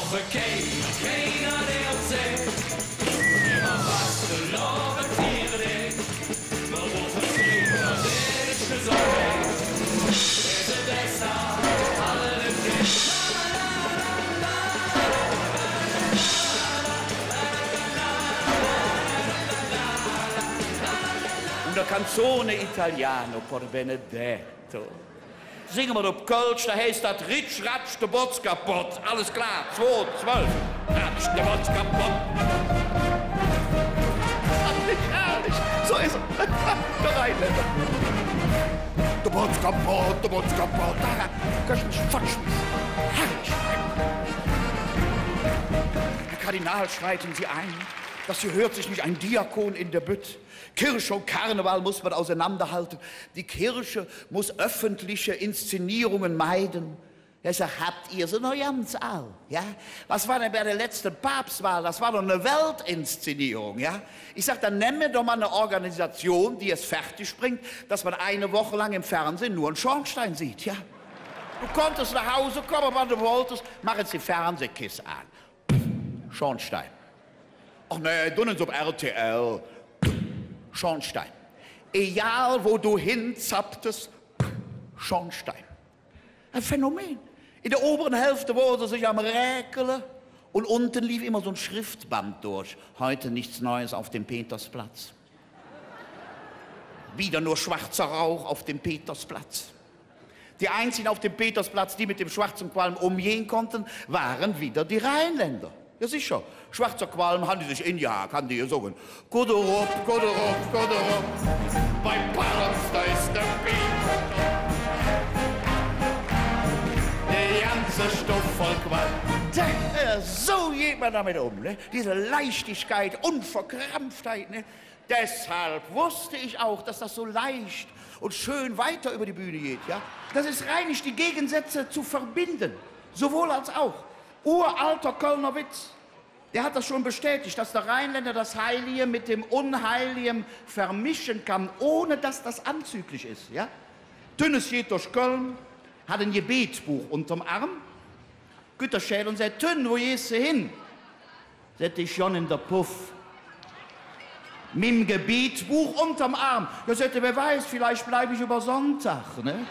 Woche keiner der erzählt. Immer was verloren Tiere, man muss verstehen, was ist so weg. Es ist besser, alle Kind. Una canzone italiano per Benedetto. Singen wir auf Kölsch, da heißt das Ritsch, Ratsch, der Botz kaputt. Alles klar, 2, 12. Ratsch, der Botz kaputt. Herrlich, so ist er. Der Rheinländer. Der Botz kaputt, der Botz kaputt. Da kannst du mich fortschmissen. Herrlich. Herr Kardinal, schreiten Sie ein. Das hier hört sich nicht ein Diakon in der Bütt. Kirche und Karneval muss man auseinanderhalten. Die Kirche muss öffentliche Inszenierungen meiden. Deshalb habt ihr sie noch ganz all. Ja? Was war denn bei der letzten Papstwahl? Das war doch eine Weltinszenierung. Ja? Ich sag, dann nennen wir doch mal eine Organisation, die es fertig bringt, dass man eine Woche lang im Fernsehen nur einen Schornstein sieht. Ja? Du konntest nach Hause kommen, wann du wolltest, mach jetzt die Fernsehkiste an. Schornstein. Ach nee, du nicht so RTL. Schornstein. Egal, wo du hinzapptest, Schornstein. Ein Phänomen. In der oberen Hälfte wurde sich am Räkeln und unten lief immer so ein Schriftband durch. Heute nichts Neues auf dem Petersplatz. Wieder nur schwarzer Rauch auf dem Petersplatz. Die einzigen auf dem Petersplatz, die mit dem schwarzen Qualm umgehen konnten, waren wieder die Rheinländer. Ja, sicher. Schwarzer Qualm haben die sich ingehakt, haben die gesungen. Kuderup, Kuderup, Kuderup, bei Palms, da ist der Beat. Der ganze Stoff voll Qualm. So geht man damit um, ne? Diese Leichtigkeit, Unverkrampftheit, ne? Deshalb wusste ich auch, dass das so leicht und schön weiter über die Bühne geht, ja? Das ist reinig, die Gegensätze zu verbinden. Sowohl als auch. Uralter Kölner Witz. Der hat das schon bestätigt, dass der Rheinländer das Heilige mit dem Unheiligen vermischen kann, ohne dass das anzüglich ist. Ja? Tünnes geht durch Köln, hat ein Gebetsbuch unterm Arm, Güterschädel und sagt, Tünn, wo gehst du hin? Sagt ich schon in der Puff. Mit dem Gebetsbuch unterm Arm. Ja, sagt er, wer weiß, vielleicht bleibe ich über Sonntag. Ne?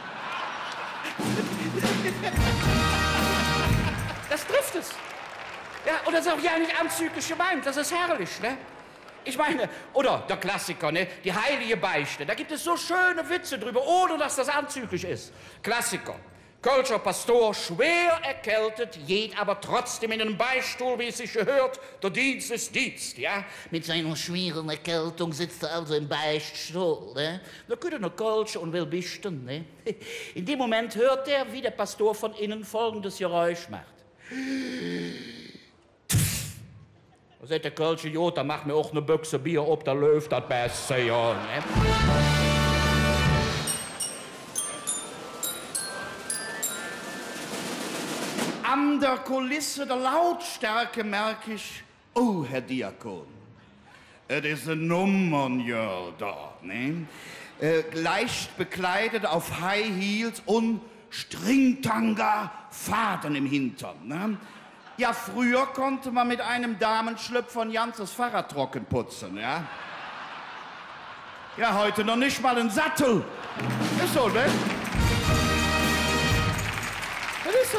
Das trifft es. Ja, und das ist auch ja nicht anzüglich gemeint, das ist herrlich, ne? Ich meine, oder der Klassiker, ne? Die heilige Beichte, da gibt es so schöne Witze drüber, ohne dass das anzüglich ist. Klassiker. Kölscher Pastor, schwer erkältet, geht aber trotzdem in den Beichtstuhl, wie es sich gehört. Der Dienst ist Dienst, ja? Mit seiner schweren Erkältung sitzt er also im Beichtstuhl, ne? Da könnte er Kölsch und will beichten, ne? In dem Moment hört er, wie der Pastor von innen folgendes Geräusch macht. Da sagt der Kölsche, jo, da mach mir auch eine Büchse Bier ob, da läuft das Beste, ja, ne? An der Kulisse der Lautstärke merke ich, oh, Herr Diakon, es ist ein Nummernjahr da, ne? Leicht bekleidet auf High Heels und Stringtanga, Faden im Hintern, ne? Ja, früher konnte man mit einem Damenschlüpfer ein ganzes Fahrrad trocken putzen, ja? Ja, heute noch nicht mal ein Sattel. Ist so, ne? Das ist so.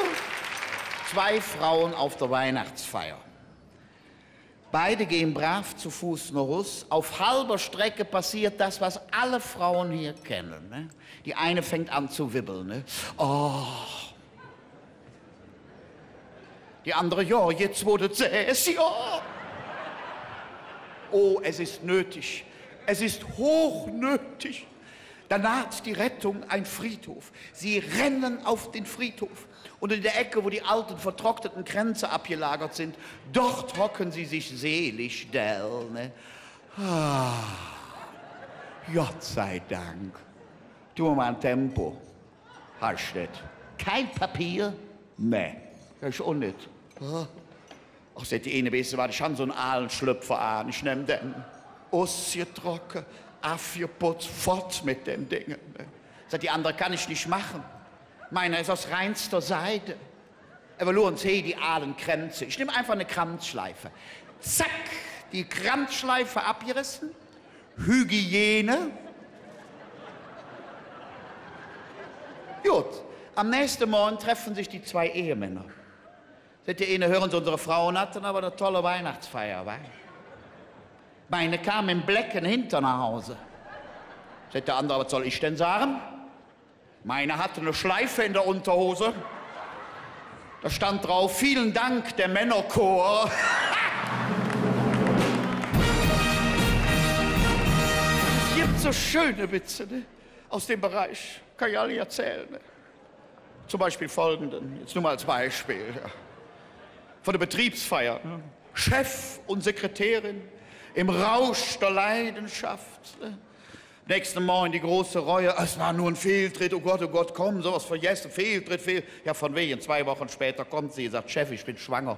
2 Frauen auf der Weihnachtsfeier. Beide gehen brav zu Fuß nach Hus. Auf halber Strecke passiert das, was alle Frauen hier kennen, ne? Die eine fängt an zu wibbeln, ne? Oh. Die andere, ja, jetzt wurde es, ja. Oh, es ist nötig. Es ist hochnötig. Da naht die Rettung ein Friedhof. Sie rennen auf den Friedhof. Und in der Ecke, wo die alten, vertrockneten Kränze abgelagert sind, dort hocken sie sich selig dell. Ne? Ah, Gott sei Dank. Tu mal ein Tempo. Hast du nicht? Kein Papier? Nee, das ist auch nicht. Ach, sagt die eine, weißt du, war schon so ein Aalenschlüpfer an. Ich nehm den. Ausgetrocken, abgeputzt, fort mit den Dingen. Ne? Sagt die andere, kann ich nicht machen. Meiner ist aus reinster Seide. Evaluieren Sie die ahlen Kränze. Ich nehme einfach eine Kranzschleife. Zack, die Kranzschleife abgerissen. Hygiene. Gut, am nächsten Morgen treffen sich die zwei Ehemänner. Seht ihr, eine hören Sie, unsere Frauen hatten aber eine tolle Weihnachtsfeier, wa? Meine kam im Blecken hinter nach Hause. Seht der andere, was soll ich denn sagen? Meine hatte eine Schleife in der Unterhose. Da stand drauf, vielen Dank, der Männerchor. Es gibt so schöne Witze, ne? Aus dem Bereich. Kann ich alle erzählen. Ne? Zum Beispiel folgenden, jetzt nur mal als Beispiel. Ja. Von der Betriebsfeier. Ne? Chef und Sekretärin im Rausch der Leidenschaft. Ne? Nächsten Morgen die große Reue. Es war nur ein Fehltritt. Oh Gott, komm, sowas vergessen. Fehltritt. Ja, von wegen. 2 Wochen später kommt sie und sagt, Chef, ich bin schwanger.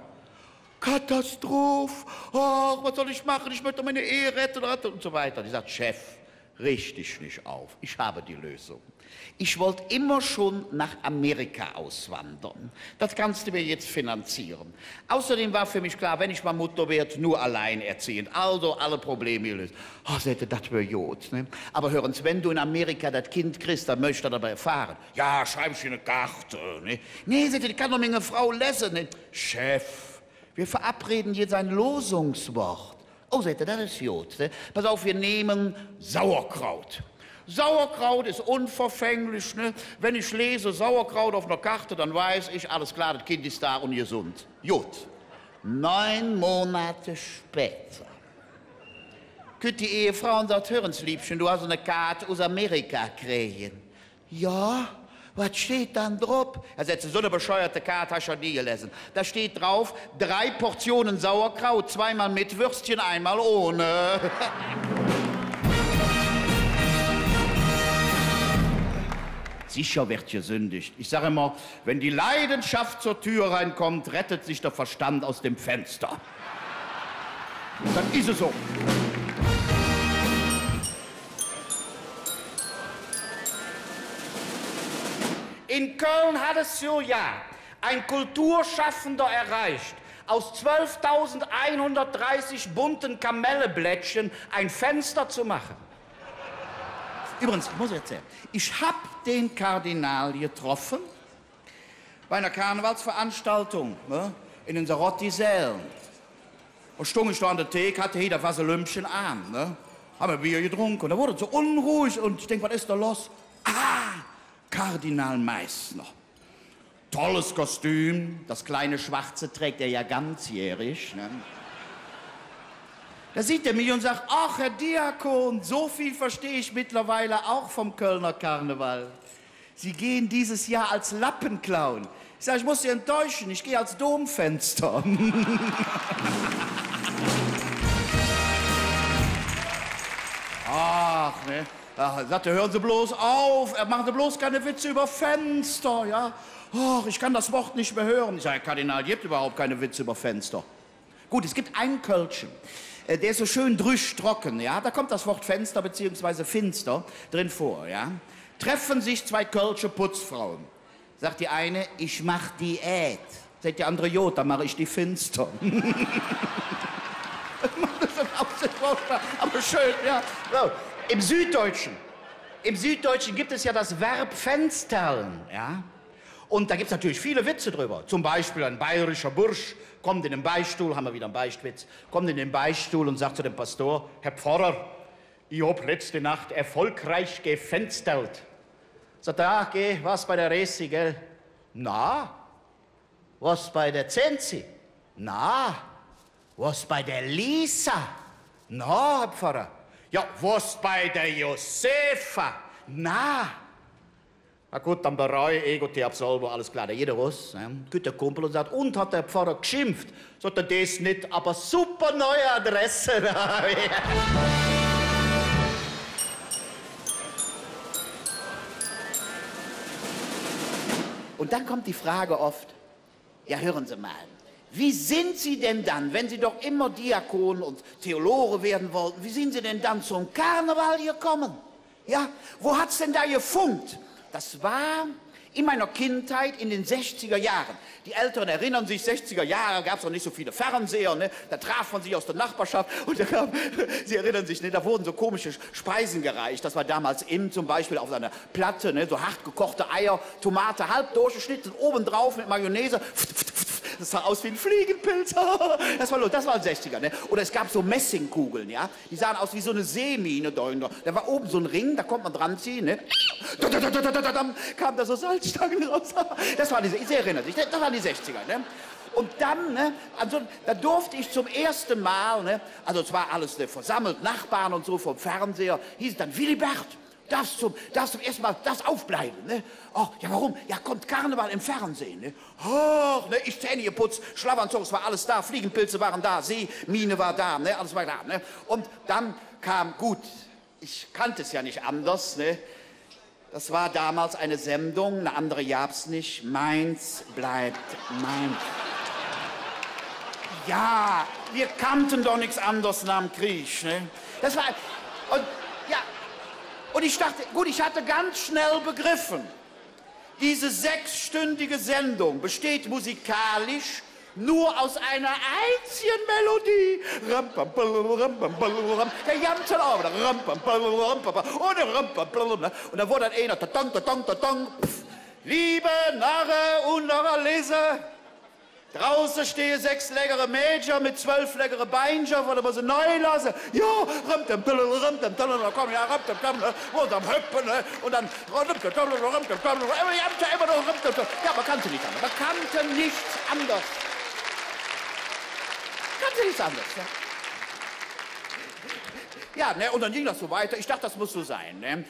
Katastrophe. Oh, was soll ich machen? Ich möchte meine Ehe retten und so weiter. Die sagt, Chef, richte dich nicht auf. Ich habe die Lösung. Ich wollte immer schon nach Amerika auswandern. Das kannst du mir jetzt finanzieren. Außerdem war für mich klar, wenn ich mal Mutter werde, nur alleinerziehend. Also alle Probleme lösen. Oh, das wäre gut. Ne? Aber hören Sie, wenn du in Amerika das Kind kriegst, dann möchtest du dabei erfahren. Ja, schreib ich eine Karte. Ne? Nee, die kann doch meine Frau lesen. Ne? Chef, wir verabreden jetzt ein Losungswort. Oh, seht ihr, das ist gut. Ne? Pass auf, wir nehmen Sauerkraut. Sauerkraut ist unverfänglich. Ne? Wenn ich lese Sauerkraut auf einer Karte, dann weiß ich, alles klar, das Kind ist da und gesund. Gut. 9 Monate später. Kütt die Ehefrau und sagt, hören Sie, Liebchen, du hast eine Karte aus Amerika kriegen. Ja, was steht dann drauf? Er sagt, so eine bescheuerte Karte hast du nie gelesen. Da steht drauf, 3 Portionen Sauerkraut, 2-mal mit Würstchen, 1-mal ohne. Sicher wird gesündigt. Ich sage immer, wenn die Leidenschaft zur Tür reinkommt, rettet sich der Verstand aus dem Fenster. Dann ist es so. In Köln hat es so ja ein Kulturschaffender erreicht, aus 12.130 bunten Kamelleblättchen ein Fenster zu machen. Übrigens, ich muss erzählen, ich habe den Kardinal getroffen bei einer Karnevalsveranstaltung, ne, in den Sarotti-Sälen. Und stung ich da an der Theke, hatte jeder was ein Lümpchen an, ne? Haben wir Bier getrunken und da wurde es so unruhig und ich denke, was ist da los? Ah, Kardinal Meissner. Tolles Kostüm, das kleine Schwarze trägt er ja ganzjährig, ne? Da sieht er mich und sagt, ach, Herr Diakon, so viel verstehe ich mittlerweile auch vom Kölner Karneval. Sie gehen dieses Jahr als Lappenclown. Ich sage, ich muss Sie enttäuschen, ich gehe als Domfenster. Ach, ne? Er sagte, hören Sie bloß auf, machen Sie bloß keine Witze über Fenster, ja? Ach, ich kann das Wort nicht mehr hören. Ich sage, Herr Kardinal, gibt überhaupt keine Witze über Fenster. Gut, es gibt einen Kölschen. Der ist so schön drüschtrocken, ja? Da kommt das Wort Fenster bzw. Finster drin vor, ja? Treffen sich 2 kölsche Putzfrauen. Sagt die eine, ich mach Diät. Sagt die andere, jo, dann mache ich die Finster. Aber schön, ja. So. Im Süddeutschen gibt es ja das Verb Fensterln, ja? Und da gibt es natürlich viele Witze drüber. Zum Beispiel ein bayerischer Bursch kommt in den Beichtstuhl, haben wir wieder einen Beichtwitz, kommt in den Beichtstuhl und sagt zu dem Pastor, Herr Pfarrer, ich hab letzte Nacht erfolgreich gefenstert. Sagt er, ach, geh, was bei der Resi, gell? Na, was bei der Zenzi? Na, was bei der Lisa? Na, Herr Pfarrer. Ja, was bei der Josefa? Na. Na gut, dann bereue ich und die Absolvo, alles klar, der jeder was. Geht der Kumpel und sagt, und hat der Pfarrer geschimpft? Sagt er, das nicht, aber super neue Adresse. Und dann kommt die Frage oft, ja, hören Sie mal, wie sind Sie denn dann, wenn Sie doch immer Diakon und Theologe werden wollten, wie sind Sie denn dann zum Karneval gekommen? Ja, wo hat's denn da gefunkt? Das war In meiner Kindheit in den 60er Jahren. Die Älteren erinnern sich, 60er Jahre gab es noch nicht so viele Fernseher, ne? Da traf man sich aus der Nachbarschaft und Sie erinnern sich, ne? Da wurden so komische Speisen gereicht. Das war damals zum Beispiel auf einer Platte, ne? So hart gekochte Eier, Tomate, halb durchgeschnitten, obendrauf mit Mayonnaise. Das sah aus wie ein Fliegenpilz. Das war 60er, ne? Oder es gab so Messingkugeln, ja? Die sahen aus wie so eine Seemine. Da war oben so ein Ring, da konnte man dran ziehen, ne? Dann kam da so Salzstangen raus. Das war Sie erinnern sich, das waren die 60er, ne? Und dann, ne, also, da durfte ich zum ersten Mal, ne, also es war alles ne, versammelt, Nachbarn und so vom Fernseher, hieß es dann, Willibert, darfst zum ersten Mal aufbleiben, ne? Oh, ja, warum? Ja, kommt Karneval im Fernsehen, ne? Ach, ne, ich Zähne geputzt, Schlafanzug, es war alles da, Fliegenpilze waren da, Seemine war da, ne, alles war da, ne? Und dann kam, gut, ich kannte es ja nicht anders, ne? Das war damals eine Sendung, eine andere gab's nicht, Mainz bleibt Mainz. Ja, wir kannten doch nichts anderes nach dem Krieg, ne? Das war, und, ja, und ich dachte, gut, ich hatte ganz schnell begriffen, diese 6-stündige Sendung besteht musikalisch nur aus einer einzigen Melodie. Der ganze Abend. Und dann wurde dann einer, liebe Narre und Narralese, draußen stehen 6 leckere Mädchen mit 12 leckere Beinchen, wollen wir sie neu lassen? Ja, dann kommen ja, und dann hüpfen, und dann, ja, man kannte nicht anders, man kannte nichts anders. Kannte nichts anderes, ja. Ja, ne, und dann ging das so weiter, ich dachte, das muss so sein, ne.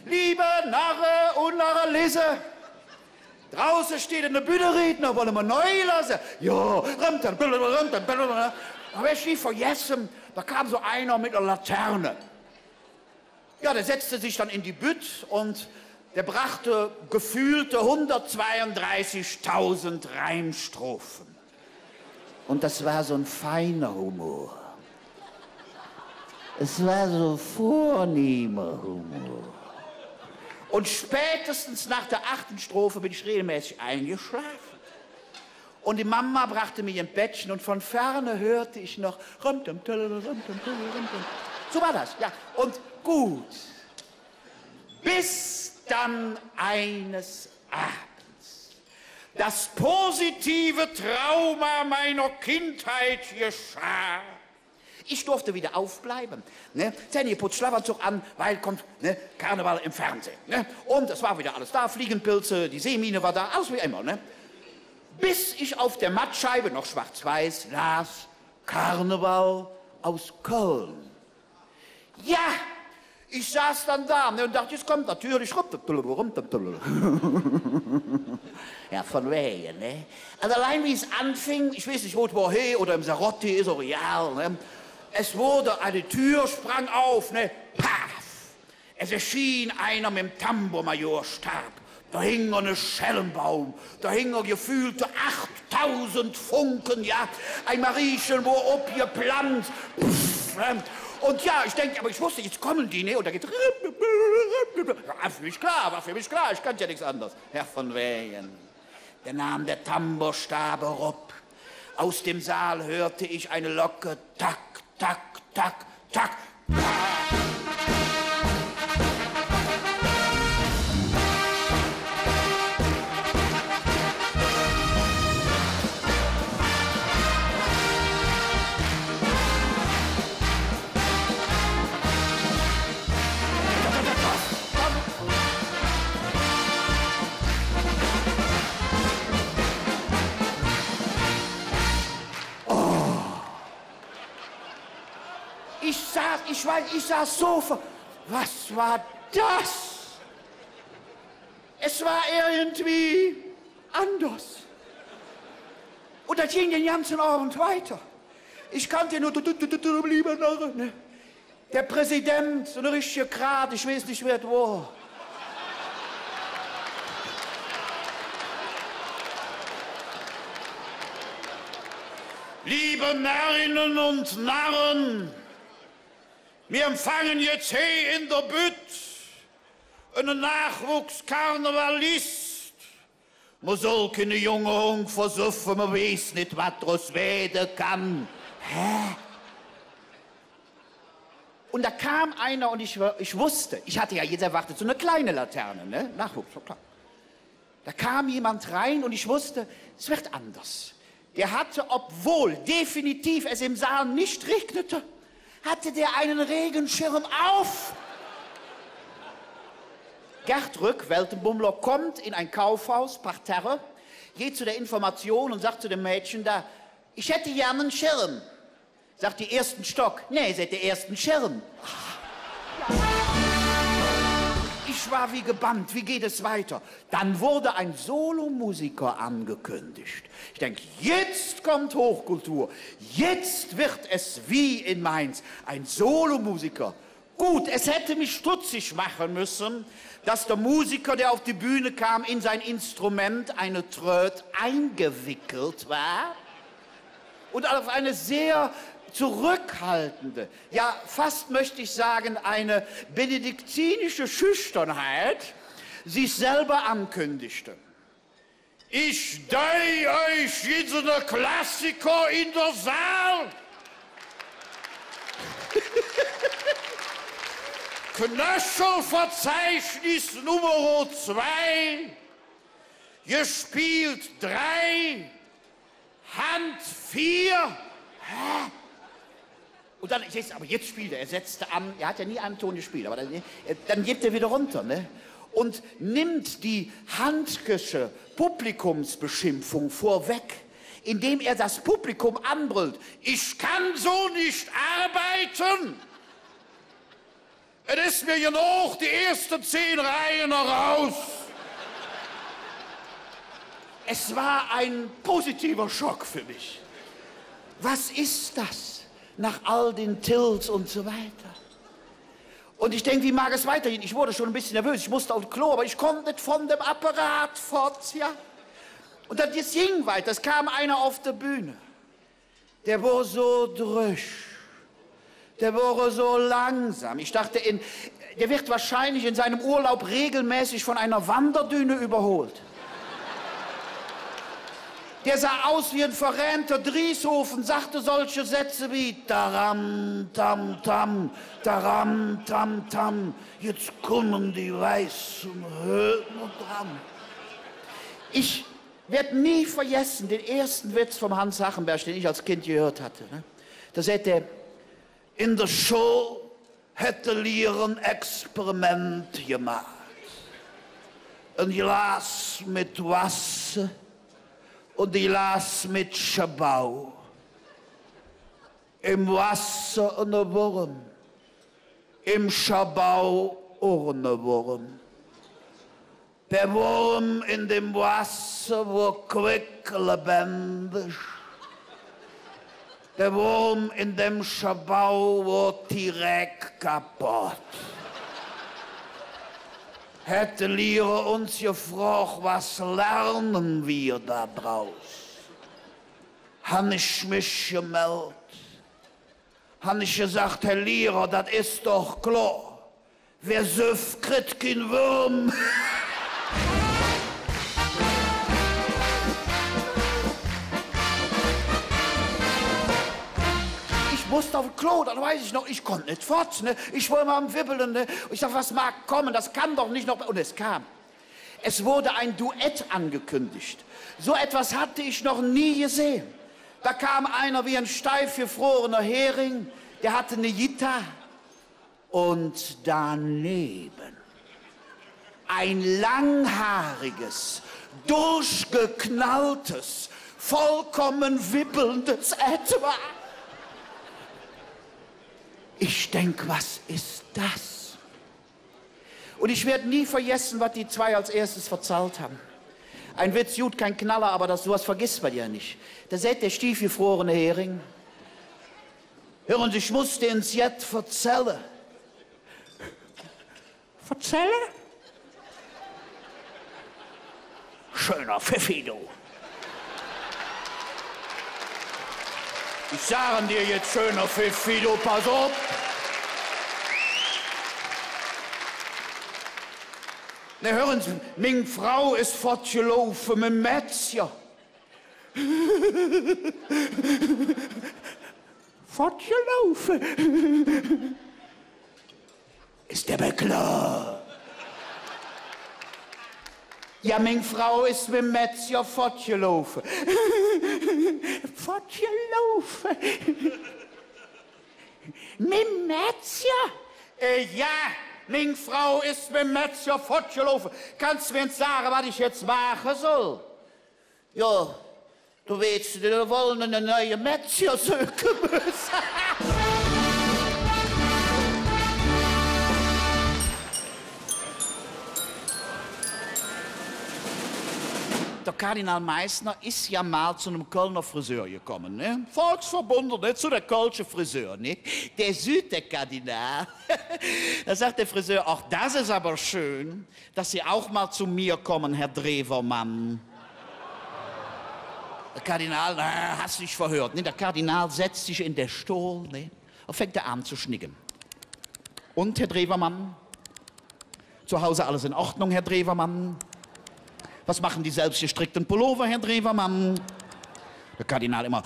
Liebe Narre und Narralese, draußen steht eine Bühneredner, wollen wir neu lassen? Ja, aber ich nie vergessen, da kam so einer mit einer Laterne. Ja, der setzte sich dann in die Bütt und der brachte gefühlte 132.000 Reimstrophen. Und das war so ein feiner Humor. Es war so vornehmer Humor. Und spätestens nach der 8. Strophe bin ich regelmäßig eingeschlafen. Und die Mama brachte mich im Bettchen und von ferne hörte ich noch. So war das, ja. Und gut. Bis dann eines Abends das positive Trauma meiner Kindheit geschah. Ich durfte wieder aufbleiben. Ne? Zähne geputzt, Schlafanzug an, weil kommt ne, Karneval im Fernsehen. Ne? Und es war wieder alles da, Fliegenpilze, die Seemine war da, alles wie immer. Ne? Bis ich auf der Mattscheibe, noch schwarz-weiß, las Karneval aus Köln. Ja, ich saß dann da ne, und dachte, jetzt kommt natürlich. Ja, von wegen, ne? Also allein wie es anfing, ich weiß nicht, wo es war, hey, oder im Sarotti, ist auch real, ne? Es wurde, eine Tür sprang auf, ne? Paf! Es erschien einer mit dem Tambourmajorstab. Da hing noch ein Schellenbaum, da hing noch gefühlte 8000 Funken, ja? Ein Mariechen, wo abgeplant. Und ja, ich denke, aber ich wusste, jetzt kommen die, ne? Und da geht. War für mich klar, ich kannte ja nichts anderes. Herr von Wegen. Der nahm der Tambourstabe rup. Aus dem Saal hörte ich eine Locke, tack, tack, tack, tack. Ich saß so vor. Was war das? Es war irgendwie anders. Und das ging den ganzen Abend weiter. Ich kannte nur, lieber Narre, ne? Der Präsident, so eine richtige Krat, ich weiß nicht, wer es war. Liebe Narrinnen und Narren, wir empfangen jetzt hier in der Bütt Een Nachwuchskarnevalist. Man soll keine junge Hung versuffen, man weiß nicht, was daraus werden kann. Hä? Und da kam einer und ich wusste, ich hatte ja jetzt erwartet, so eine kleine Laterne, ne? Nachwuchs, so klar. Da kam jemand rein und ich wusste, es wird anders. Der hatte, obwohl definitiv es im Saal nicht regnete, hatte der einen Regenschirm auf. Gerd Rück, Weltenbummler, kommt in ein Kaufhaus, Parterre, geht zu der Information und sagt zu dem Mädchen da, ich hätte gerne einen Schirm. Sagt die ersten Stock, nee, seid der ersten Schirm. Ich war wie gebannt, wie geht es weiter? Dann wurde ein Solomusiker angekündigt. Ich denke, jetzt kommt Hochkultur, jetzt wird es wie in Mainz, ein Solomusiker. Gut, es hätte mich stutzig machen müssen, dass der Musiker, der auf die Bühne kam, in sein Instrument, eine Tröte, eingewickelt war und auf eine sehr zurückhaltende, ja fast möchte ich sagen, eine benediktinische Schüchternheit sich selber ankündigte. Ich dei euch jetzt eine Klassiker in der Saal. Knöchelverzeichnis Nummer 2, gespielt 3, Hand 4. Hä? Und dann, aber jetzt spielt er setzte an, er hat ja nie einen Ton gespielt, aber dann gibt er wieder runter, ne? Und nimmt die handkische Publikumsbeschimpfung vorweg, indem er das Publikum anbrüllt. Ich kann so nicht arbeiten. Es ist mir genug, die ersten 10 Reihen raus. Es war ein positiver Schock für mich. Was ist das nach all den Tills und so weiter? Und ich denke, wie mag es weitergehen? Ich wurde schon ein bisschen nervös, ich musste auf Klo, aber ich konnte nicht von dem Apparat fort, ja. Und dann es ging weiter, es kam einer auf der Bühne. Der war so drüsch. Der war so langsam. Ich dachte, der wird wahrscheinlich in seinem Urlaub regelmäßig von einer Wanderdüne überholt. Der sah aus wie ein verrämter Drieshofen, sagte solche Sätze wie Taram, tam, tam, Taram, tam, tam. Jetzt kommen die weißen Höhen dran. Ich werde nie vergessen den ersten Witz vom Hans Sachenberg, den ich als Kind gehört hatte. Da sagt er, in der Schule hätte Lieren Experiment gemacht. Ein Glas mit Wasser und ein Glas mit Schabau. Im Wasser ein Wurm, im Schabau auch ein Wurm. Der Wurm in dem Wasser war quicklebendig. Der Wurm in dem Schabau war direkt kaputt. Hätte Lehrer uns gefragt, was lernen wir da draus? Han ich mich gemeldet. Han ich gesagt, Herr Lehrer, das ist doch klar. Wer süfft, kriegt kein Wurm. Ich musste auf den Klo, dann weiß ich noch, ich konnte nicht fort, ne? Ich war immer am Wibbeln, ne? Ich dachte, was mag kommen, das kann doch nicht noch... Und es kam. Es wurde ein Duett angekündigt. So etwas hatte ich noch nie gesehen. Da kam einer wie ein steif gefrorener Hering, der hatte eine Gitarre. Und daneben ein langhaariges, durchgeknalltes, vollkommen wibbelndes Etwas. Ich denke, was ist das? Und ich werde nie vergessen, was die zwei als erstes verzahlt haben. Ein Witz, gut, kein Knaller, aber sowas vergisst man ja nicht. Da sagt der stiefgefrorene Hering, hören Sie, ich muss dir ins Jet verzählen. Verzählen? Schöner Pfiffi, du. Ich sage dir jetzt, schöner Pfiffi, du, pass auf. Ne, hören Sie, meine Frau ist fortgelaufen mit dem Metzger. Fortgelaufen. Ist der klar? Ja, meine Frau ist mit dem Metzger fortgelaufen. Fortgelaufen. Mit dem Metzger? Ja, meine Frau ist mit dem Metzger fortgelaufen. Kannst du mir sagen, was ich jetzt machen soll? Ja, du willst, wir wollen einen neuen Metzger suchen müssen. Der Kardinal Meissner ist ja mal zu einem Kölner Friseur gekommen, ne? Volksverbunden, ne? Zu der Kölsche Friseur, ne? Der Süd, der Kardinal. Da sagt der Friseur, ach, das ist aber schön, dass Sie auch mal zu mir kommen, Herr Drewermann. Der Kardinal, hast dich verhört, ne? Der Kardinal setzt sich in den Stuhl, ne? Und fängt er an zu schnicken. Und, Herr Drewermann? Zu Hause alles in Ordnung, Herr Drewermann? Was machen die selbstgestrickten Pullover, Herr Drewermann? Der Kardinal immer.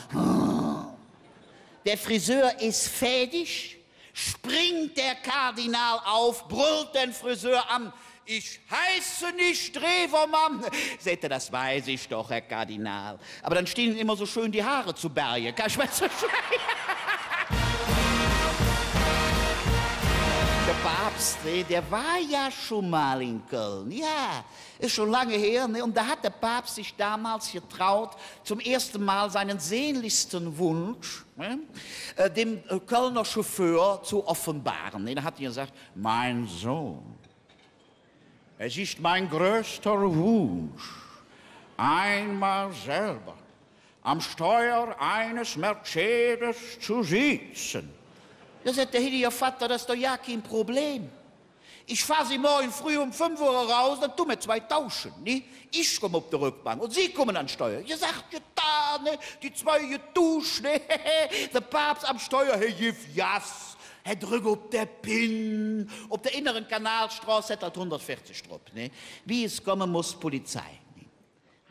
Der Friseur ist fertig, springt der Kardinal auf, brüllt den Friseur an. Ich heiße nicht Drewermann. Seht ihr, das weiß ich doch, Herr Kardinal. Aber dann stehen immer so schön die Haare zu Berge. Kann ich mir so Der Papst, der war ja schon mal in Köln, ja, ist schon lange her, ne? Und da hat der Papst sich damals getraut, zum ersten Mal seinen sehnlichsten Wunsch, ne? Dem Kölner Chauffeur zu offenbaren. Ne? Da hat er gesagt, mein Sohn, es ist mein größter Wunsch, einmal selber am Steuer eines Mercedes zu sitzen. Da sagt der Ihr Vater, das ist doch ja kein Problem. Ich fahre Sie morgen früh um 5 Uhr raus, dann tun wir 2 tauschen. Ne? Ich komme auf der Rückbank und Sie kommen an Steuer. Ihr sagt, ja da, ne? Die 2 getauscht, ne? Der Papst am Steuer, Herr Jiff, jas. Er drückt auf der Pin, auf der inneren Kanalstraße hat er 140 drauf. Ne? Wie es kommen muss, Polizei. Ne?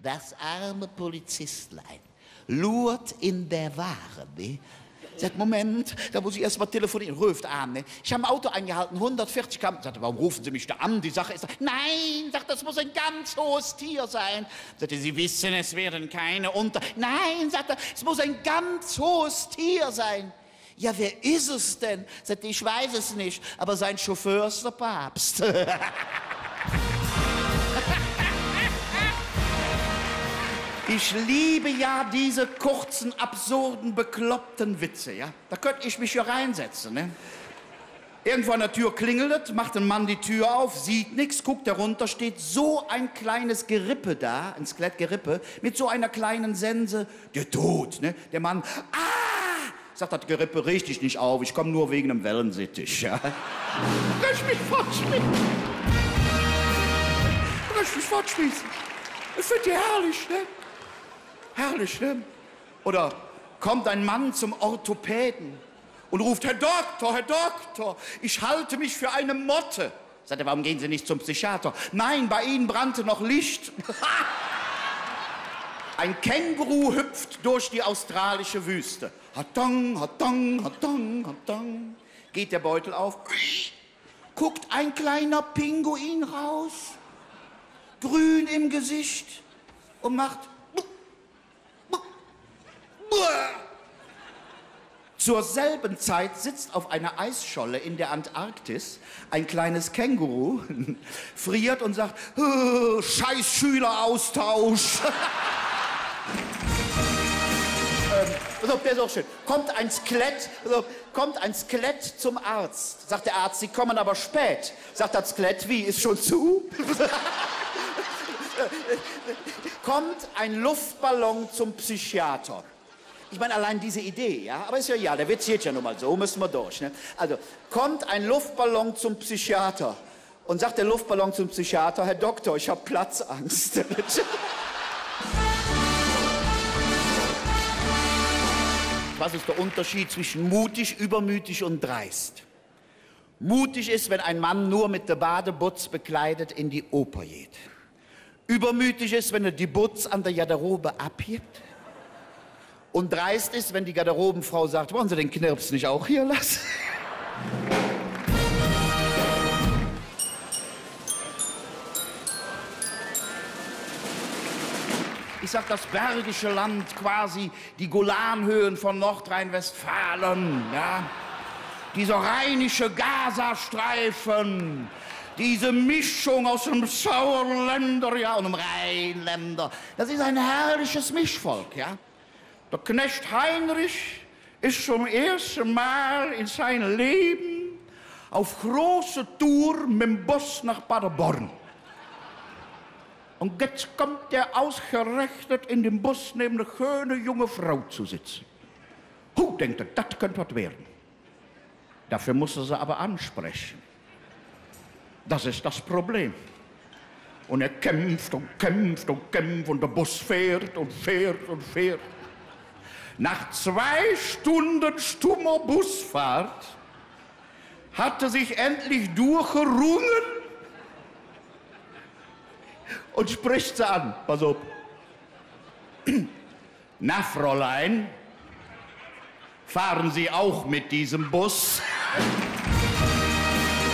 Das arme Polizistlein lurt in der Ware, ne? Sagt, Moment, da muss ich erst mal telefonieren. Ruft an, ne? Ich habe ein Auto eingehalten, 140 km. Sagt, warum rufen Sie mich da an? Die Sache ist, nein, sagt, das muss ein ganz hohes Tier sein. Sagt, Sie wissen, es werden keine unter. Nein, sagt er, es muss ein ganz hohes Tier sein. Ja, wer ist es denn? Sagt, ich weiß es nicht, aber sein Chauffeur ist der Papst. Ich liebe ja diese kurzen, absurden, bekloppten Witze, ja. Da könnte ich mich ja reinsetzen, ne? Irgendwo an der Tür klingelt es, macht ein Mann die Tür auf, sieht nichts, guckt herunter, steht so ein kleines Gerippe da, ein Skelettgerippe, mit so einer kleinen Sense, der tot, ne? Der Mann, sagt das Gerippe, riech dich nicht auf, ich komme nur wegen einem Wellensittich, ja. Lass mich fortschließen. Lass mich fortschließen. Ich finde die herrlich, ne? Herrlich, ne? Oder kommt ein Mann zum Orthopäden und ruft, Herr Doktor, ich halte mich für eine Motte. Sagt er, warum gehen Sie nicht zum Psychiater? Nein, bei Ihnen brannte noch Licht. Ein Känguru hüpft durch die australische Wüste. Hatang, hatang, hatang, hatang. Geht der Beutel auf. Guckt ein kleiner Pinguin raus. Grün im Gesicht. Und macht... Zur selben Zeit sitzt auf einer Eisscholle in der Antarktis ein kleines Känguru, friert und sagt, scheiß Schüleraustausch. Der ist auch schön. Kommt ein Skelett zum Arzt. Sagt der Arzt, Sie kommen aber spät. Sagt das Skelett, wie, ist schon zu? Kommt ein Luftballon zum Psychiater. Ich meine, allein diese Idee, ja, aber ist ja, der Witz geht ja nun mal so, müssen wir durch, ne? Also, kommt ein Luftballon zum Psychiater und sagt der Luftballon zum Psychiater, Herr Doktor, ich habe Platzangst. Was ist der Unterschied zwischen mutig, übermütig und dreist? Mutig ist, wenn ein Mann nur mit der Badebutz bekleidet in die Oper geht. Übermütig ist, wenn er die Butz an der Garderobe abhebt. Und dreist ist, wenn die Garderobenfrau sagt, wollen Sie den Knirps nicht auch hier lassen? Ich sag, das bergische Land, quasi die Golanhöhen von Nordrhein-Westfalen, ja? Dieser rheinische Gazastreifen, diese Mischung aus dem Sauerländer, ja, und dem Rheinländer, das ist ein herrliches Mischvolk, ja? Der Knecht Heinrich ist zum ersten Mal in seinem Leben auf große Tour mit dem Bus nach Paderborn. Und jetzt kommt er ausgerechnet in dem Bus neben eine schöne junge Frau zu sitzen. Denkt er, das könnte was werden. Dafür muss er sie aber ansprechen. Das ist das Problem. Und er kämpft und kämpft und kämpft und der Bus fährt und fährt und fährt. Nach 2 Stunden stummer Busfahrt hat er sich endlich durchgerungen und spricht sie an. Pass auf. Na, Fräulein, fahren Sie auch mit diesem Bus?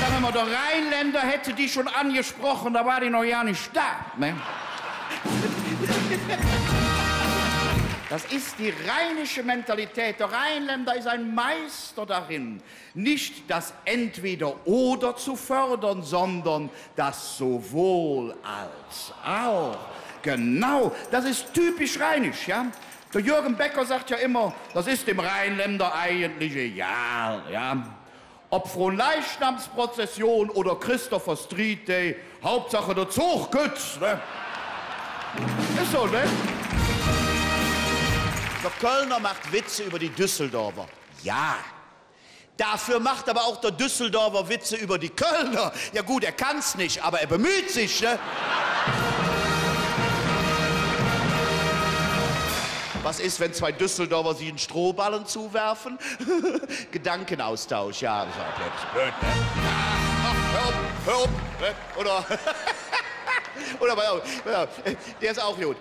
Sagen wir mal, der Rheinländer hätte die schon angesprochen, da war die noch ja nicht da. Ne? Das ist die rheinische Mentalität. Der Rheinländer ist ein Meister darin, nicht das Entweder-Oder zu fördern, sondern das sowohl als auch. Genau, das ist typisch rheinisch, ja? Der Jürgen Becker sagt ja immer, das ist dem Rheinländer eigentlich egal, ja? Ob Fronleichnamsprozession oder Christopher Street Day, Hauptsache der Zug geht, ne? Ist so, ne? Der Kölner macht Witze über die Düsseldorfer. Ja. Dafür macht aber auch der Düsseldorfer Witze über die Kölner. Ja gut, er kann's nicht, aber er bemüht sich, ne? Was ist, wenn 2 Düsseldorfer sich einen Strohballen zuwerfen? Gedankenaustausch, ja. Das ist blöd, ne? Hör auf, ne? Oder, der ist auch gut.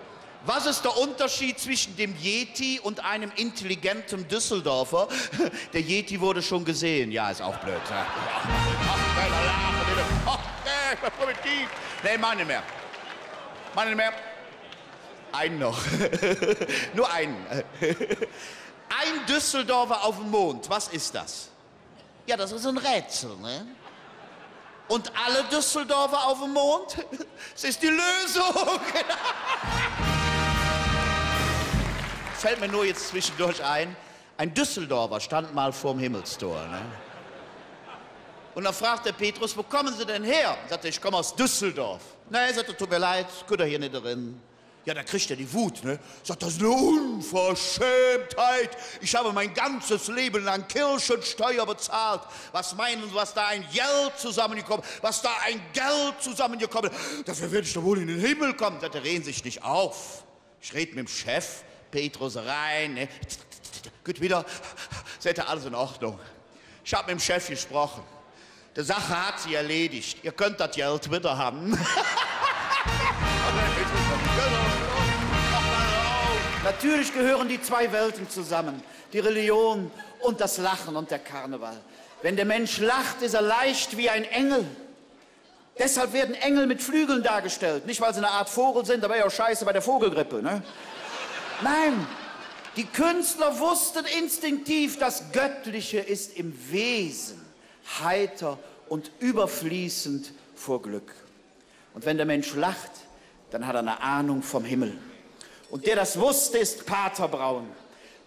Was ist der Unterschied zwischen dem Yeti und einem intelligenten Düsseldorfer? Der Yeti wurde schon gesehen. Ja, ist auch blöd. Ja. Nee, meine mehr. Meine mehr. Einen noch. Nur einen. Ein Düsseldorfer auf dem Mond. Was ist das? Ja, das ist ein Rätsel, ne? Und alle Düsseldorfer auf dem Mond? Das ist die Lösung. Fällt mir nur jetzt zwischendurch ein Düsseldorfer stand mal vorm Himmelstor. Ne? Und dann fragt der Petrus, wo kommen Sie denn her? Sagt er, ich komme aus Düsseldorf. Na, sagt er, tut mir leid, könnt ihr hier nicht drin. Ja, da kriegt er die Wut, ne? Sagt, das ist eine Unverschämtheit. Ich habe mein ganzes Leben lang Kirchensteuer bezahlt. Was meinen Sie, was da ein Geld zusammengekommen, dafür werde ich doch wohl in den Himmel kommen. Sagt er, reden Sie sich nicht auf. Ich rede mit dem Chef. Petrus rein, ne? Gut wieder, seht ihr, alles in Ordnung. Ich habe mit dem Chef gesprochen. Die Sache hat sie erledigt. Ihr könnt das Geld wieder haben. Natürlich gehören die 2 Welten zusammen, die Religion und das Lachen und der Karneval. Wenn der Mensch lacht, ist er leicht wie ein Engel. Deshalb werden Engel mit Flügeln dargestellt. Nicht, weil sie eine Art Vogel sind, aber ja auch scheiße bei der Vogelgrippe, ne? Nein, die Künstler wussten instinktiv, das Göttliche ist im Wesen heiter und überfließend vor Glück. Und wenn der Mensch lacht, dann hat er eine Ahnung vom Himmel. Und der das wusste, ist Pater Braun.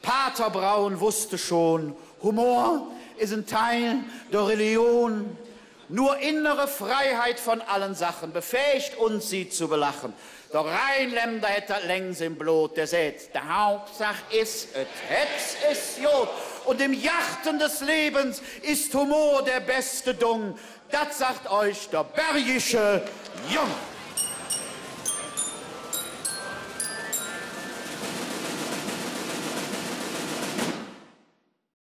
Pater Braun wusste schon, Humor ist ein Teil der Religion. Nur innere Freiheit von allen Sachen befähigt uns, sie zu belachen. Der Rheinländer hätte längst im Blut, der sagt, der Hauptsache ist, es ist Jod. Und im Jachten des Lebens ist Humor der beste Dung. Das sagt euch der bergische Jung.